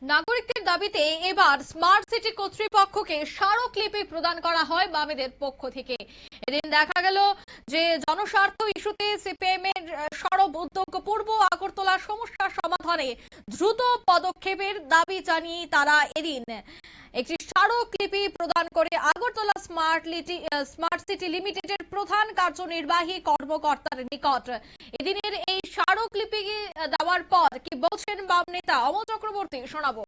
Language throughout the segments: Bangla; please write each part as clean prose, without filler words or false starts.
নাগরিকদের দাবিতে এবার স্মার্ট সিটি কর্তৃপক্ষকে স্মারকলিপি প্রদান করা হয় বামেদের পক্ষ থেকে। এদিন দেখা গেল যে জনস্বার্থ ইস্যুতে সিপিএম এর সরব উদ্যোগ পূর্ব আগরতলা সমস্যা সমাধানে দ্রুত পদক্ষেপের দাবি জানিয়ে তারা এদিন একটি স্মারকলিপি প্রদান করে আগরতলা স্মার্ট সিটি লিমিটেডের প্রধান কার্যনির্বাহী কর্মকর্তার নিকট। এদিনের এই স্মারকলিপি দেওয়ার পর কি বলছেন বাম নেতা অমল চক্রবর্তী, শোনাবো।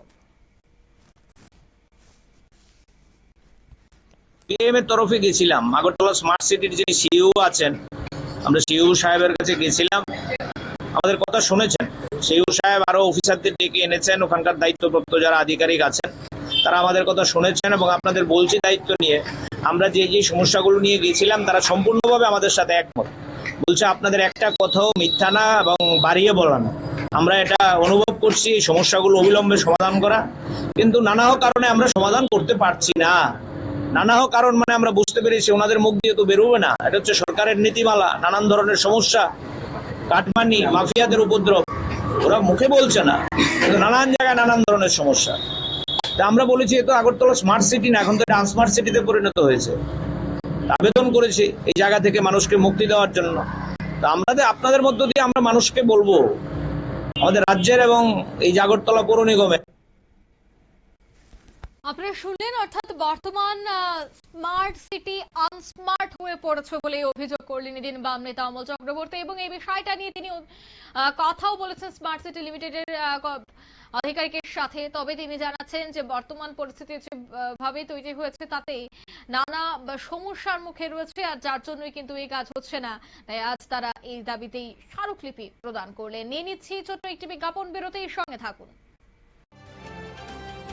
সিপিএম এর তরফে গেছিলাম আগরতলা স্মার্ট সিটির যে সিইও আছেন, আমরা সিইও সাহেবের কাছে গেছিলাম। আমাদের কথা শুনেছেন। সিইও সাহেব আরো অফিসারদের ডেকে এনেছেন, ওখানকার দায়িত্বপ্রাপ্ত যারা আধিকারিক আছেন তারা আমাদের কথা শুনেছেন এবং আপনাদের বলছি দায়িত্ব নিয়ে আমরা যে যে সমস্যাগুলো নিয়ে গেছিলাম তারা সম্পূর্ণভাবে আমাদের সাথে একমত। বলছে আপনাদের একটা কথাও মিথ্যা না এবং বাড়িয়ে বলা না। আমরা এটা অনুভব করছি এই সমস্যাগুলো অবিলম্বে সমাধান করা, কিন্তু নানা কারণে আমরা সমাধান করতে পারছি না। নানা কারণ মানে আমরা বুঝতে পেরেছি ওনাদের মুখ দিয়ে তো বেরোবে না। এটা হচ্ছে সরকারের নীতিমালা, নানান ধরনের সমস্যা, কাটমানি, মাফিয়াদের উপদ্রব, ওরা মুখে বলছে না কিন্তু নানান জায়গায় নানান ধরনের সমস্যা। তা আমরা বলেছি এ তো আগরতলা স্মার্ট সিটি না, এখন তো এটা আনস্মার্ট সিটিতে পরিণত হয়েছে। আবেদন করেছি এই জায়গা থেকে মানুষকে মুক্তি দেওয়ার জন্য। তা আপনাদের মধ্য দিয়ে আমরা মানুষকে বলবো আমাদের রাজ্যের এবং এই আগরতলা পৌর নিগমের। আপনারা শুনলেন, অর্থাৎ বর্তমান স্মার্ট সিটি আনস্মার্ট হয়ে পড়েছে বলে অভিযোগ করলেন এদিন বাম নেতা অমল চক্রবর্তী, এবং এই বিষয়টা নিয়ে তিনি কথাও বলেছেন স্মার্ট সিটি লিমিটেডের আধিকারিকের সাথে। তবে তিনি জানাচ্ছেন যে বর্তমান পরিস্থিতি যেভাবে তৈরি হয়েছে তাতে নানা সমস্যার মুখে রয়েছে, আর যার জন্যই কিন্তু এই কাজ হচ্ছে না। তাই আজ তারা এই দাবিতেই স্মারকলিপি প্রদান করলেন। নিয়ে নিচ্ছি ছোট্ট একটি বিজ্ঞাপন বিরতির, সঙ্গে থাকুন।